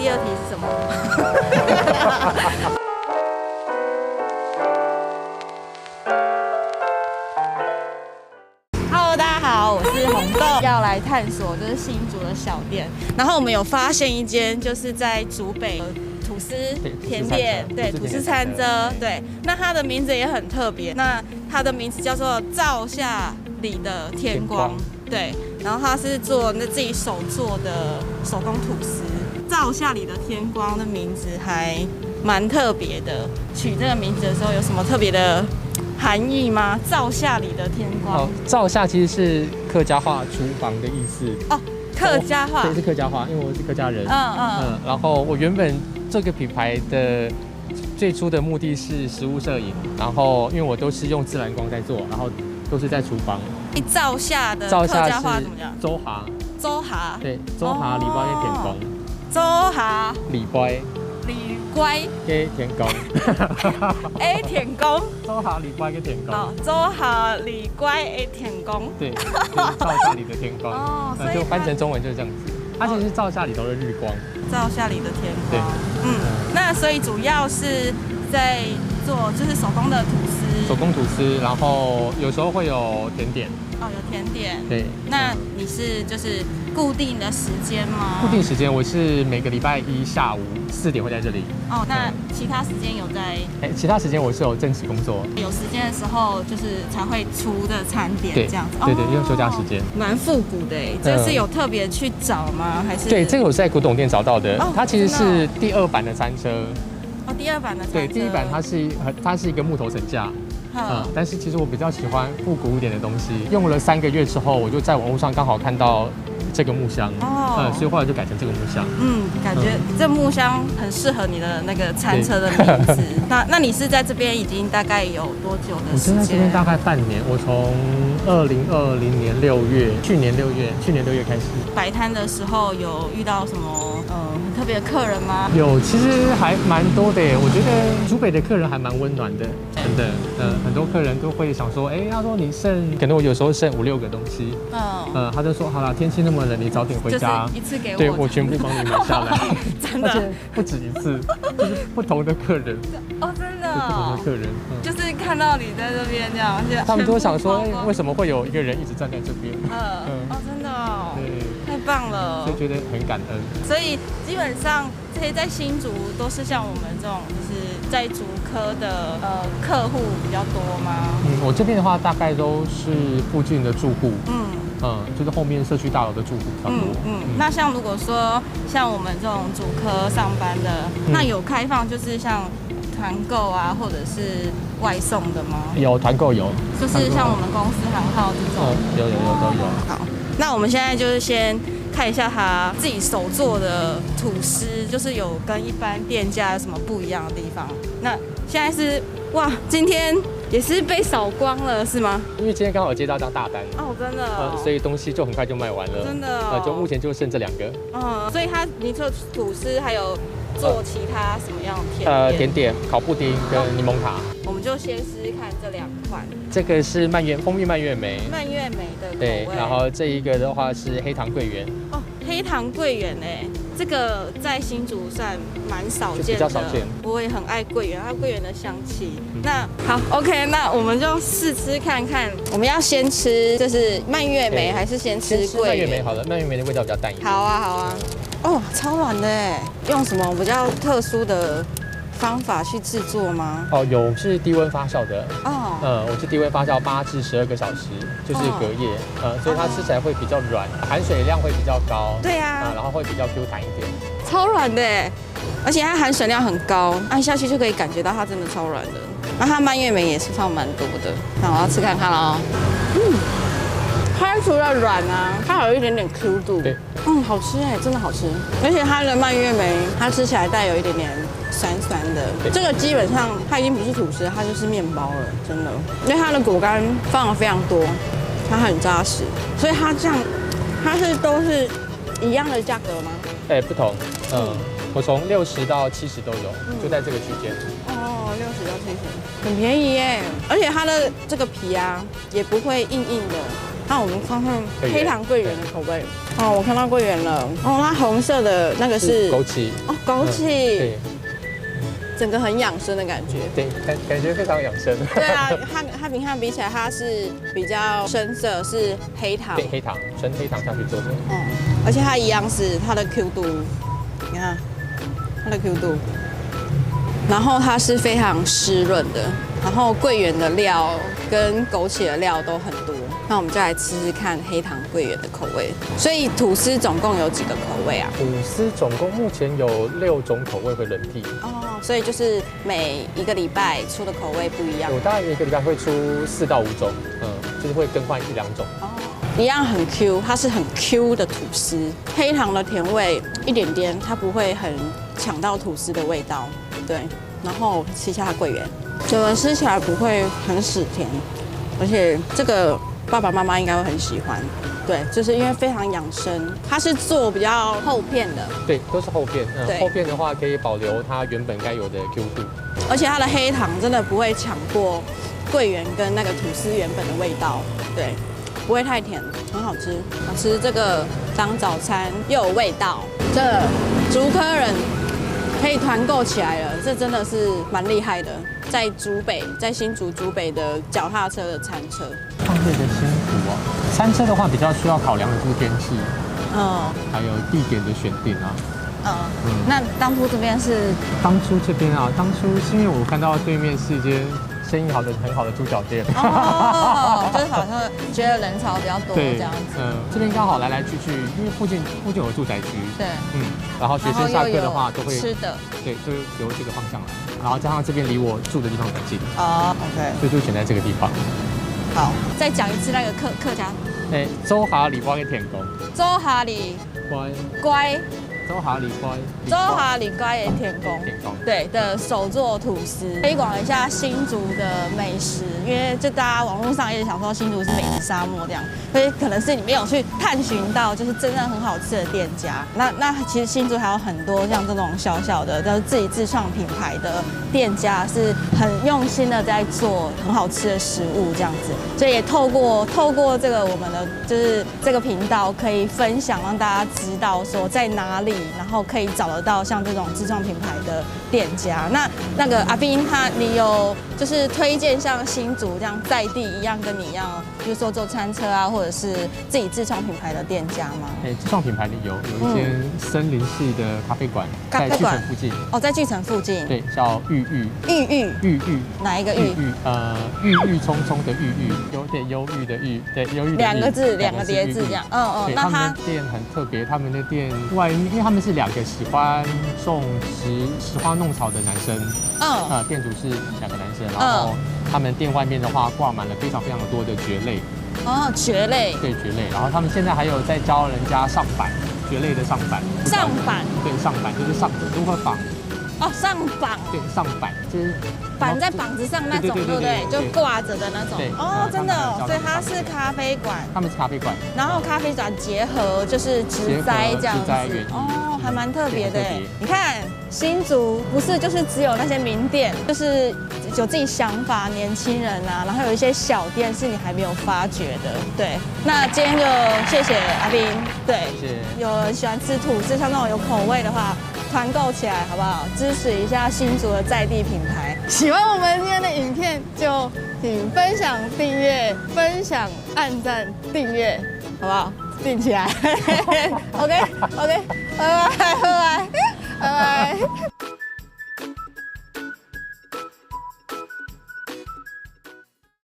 第二题是什么？Hello， 大家好，我是红豆，要来探索就是新竹的小店。然后我们有发现一间就是在竹北吐司甜点，对，吐司餐车，对。那它的名字也很特别，那它的名字叫做灶下里的天光，对。然后它是做自己手做的手工吐司。灶下里的天光的名字还蛮特别的，取这个名字的时候有什么特别的含义吗？灶下里的天光，灶下其实是客家话厨房的意思。哦，客家话，对，是客家话，因为我是客家人。然后我原本这个品牌的最初的目的是食物摄影，然后因为我都是用自然光在做，然后都是在厨房。灶下的客家话怎么讲？周下。周下。对，周下里乖嘅田工。周下。里乖。里乖嘅田工。田工。周下里乖嘅田工。哦，周下里乖嘅田工。对，灶下里的天光。哦，所以就翻成中文就是这样子。它其实是灶下里头的日光。灶下里的天光。对。那所以主要是在做就是手工的吐司。手工吐司，然后有时候会有甜点。哦，有甜点。对。那你是就是固定的时间吗？固定时间，我是每个礼拜一下午4点会在这里。哦，那其他时间有在？其他时间我是有正职工作。有时间的时候就是才会出的餐点这样子。对对，因为休假时间。蛮复古的哎，这是有特别去找吗？还是？对，这个我是在古董店找到的。它其实是第2版的餐车。哦，第2版的餐车。对，第1版它是一个木头层架。但是其实我比较喜欢复古一点的东西。用了3个月之后，我就在网络上刚好看到这个木箱，所以后来就改成这个木箱。感觉这木箱很适合你的那个餐车的名字。那你是在这边已经大概有多久的时间？我在这边大概半年，我从2020年6月，去年6月开始。摆摊的时候有遇到什么很特别的客人吗？有，其实还蛮多的耶。我觉得竹北的客人还蛮温暖的，真的。很多客人都会想说，他说你可能我有时候剩5、6个东西，他就说好了，天气那么冷，你早点回家，就是一次给我，对我全部帮你买下来，真的，而且不止一次，就是不同的客人，真的，不同的客人，就是看到你在这边这样，他们都想说，为什么会有一个人一直站在这边？真的哦，对，太棒了，就觉得很感恩。所以基本上这些在新竹都是像我们这种，就是在竹科的客户比较多吗？我这边的话大概都是附近的住户，就是后面社区大楼的住户差不多。那像如果说像我们这种竹科上班的，那有开放就是像团购啊，或者是外送的吗？有团购有，就是像我们公司行号这种，有都有。好，那我们现在就是先看一下他自己手做的吐司，就是有跟一般店家有什么不一样的地方。那现在是今天也是被扫光了是吗？因为今天刚好有接到一张大单真的所以东西就很快就卖完了，真的就目前就剩这2个。所以你做吐司还有做其他什么样的甜点？甜点、烤布丁跟柠檬塔。我们就先试试看这2款。这个是蜂蜜蔓越莓。蔓越莓的口味。对，然后这一个的话是黑糖桂圆。黑糖桂圆这个在新竹算蛮少见的，比较少见。我也很爱桂圆，它桂圆的香气。那好 ，OK， 那我们就试吃看看。我们要先吃就是蔓越莓，还是先吃桂圆？蔓越莓好了，蔓越莓的味道比较淡一点。好啊。超软的用什么比较特殊的方法去制作吗？有是低温发酵的。我是低温发酵8至12个小时，就是隔夜。所以它吃起来会比较软，含水量会比较高。对啊。然后会比较 Q 弹一点。超软的而且它含水量很高，按下去就可以感觉到它真的超软的。那它蔓越莓也是放蛮多的。那我要吃看看了它除了软它还有一点点 Q 度。对。好吃真的好吃。而且它的蔓越莓，它吃起来带有一点点酸酸的。这个基本上它已经不是吐司，它就是面包了，真的。因为它的果干放了非常多，它很扎实，所以它这样，都是一样的价格吗？不同。我从60到70都有，就在这个区间。哦，60到70，很便宜耶！而且它的这个皮啊，也不会硬硬的。那我们看看黑糖桂圆的口味。哦，我看到桂圆了。哦，它红色的那个是枸杞。哦，枸杞。对。整个很养生的感觉。对，感觉非常养生。对啊，它跟它比起来，它是比较深色，是黑糖。对，黑糖，纯黑糖下去做的。嗯，而且它一样是它的 Q 度，你看它的 Q 度，然后它是非常湿润的，然后桂圆的料跟枸杞的料都很多。那我们就来吃吃看黑糖桂圆的口味。所以吐司总共有几个口味啊？吐司总共目前有6种口味会轮替。哦，所以就是每一个礼拜出的口味不一样。我大概一个礼拜会出4到5种，就是会更换1、2种。哦，一样很 Q， 它是很 Q 的吐司，黑糖的甜味一点点，它不会很抢到吐司的味道。对，然后吃一下它桂圆，整个吃起来不会很死甜，而且这个爸爸妈妈应该会很喜欢。对，就是因为非常养生，它是做比较厚片的。对，都是厚片。厚片的话可以保留它原本该有的 Q 度，而且它的黑糖真的不会抢过桂圆跟那个吐司原本的味道。对，不会太甜，很好吃。好吃这个当早餐又有味道，这竹科人可以团购起来了，这真的是蛮厉害的。在竹北，在新竹竹北的脚踏车的餐车，创业的辛苦哦。餐车的话比较需要考量的是天气，还有地点的选定啊。那当初这边是？当初这边啊，当初是因为我看到对面是一间生意很好的猪脚店。哦，就是好像觉得人潮比较多这样子。这边刚好来去，因为附近有住宅区。对。然后学生下课的话都会吃的。对，都由这个方向来。然后加上这边离我住的地方很近。哦 ，OK。所以就选在这个地方。好，再讲一次那个客家。周哈里乖田工。周哈里乖。周哈里乖的田工，对的手做吐司，推广一下新竹的美食，因为就大家网络上也想说新竹是美食沙漠这样，所以可能是你没有去探寻到就是真正很好吃的店家。那其实新竹还有很多像这种小小的就是自己自创品牌的店家，是很用心的在做很好吃的食物这样子，所以也透过这个我们的就是这个频道可以分享，让大家知道说在哪里。然后可以找得到像这种自创品牌的店家。那个阿彬你有就是推荐像新竹这样在地一样跟你一样，比如说做餐车啊，或者是自己自创品牌的店家吗？自创品牌里有一间森林系的咖啡馆，在巨城附近。哦，在巨城附近。对，叫玉玉。哪一个玉？郁郁葱葱的郁，有点忧郁的郁，对，忧郁的郁。2个字，2个叠字这样。那他们的店很特别，他们的店外面，因为他们是2个喜欢种拾花弄草的男生。店主是2个男生，然后他们店外面的话挂满了非常多的蕨类。蕨类。对，蕨类。然后他们现在还有在教人家上板，蕨类的上板。上板。对，上板就是如何绑。上绑。对，上板就是绑在膀子上那种，对不对？就挂着的那种。真的哦，所以它是咖啡馆。他们是咖啡馆，然后咖啡馆结合就是植栽这样子。还蛮特别的。你看新竹不是就是只有那些名店，就是有自己想法年轻人啊，然后有一些小店是你还没有发掘的。对，那今天就谢谢阿彬。对，有人喜欢吃吐司，像那种有口味的话，团购起来好不好？支持一下新竹的在地品牌。喜欢我们今天的影片，就请分享、订阅、按赞、订阅，好不好？订起来。OK，拜拜。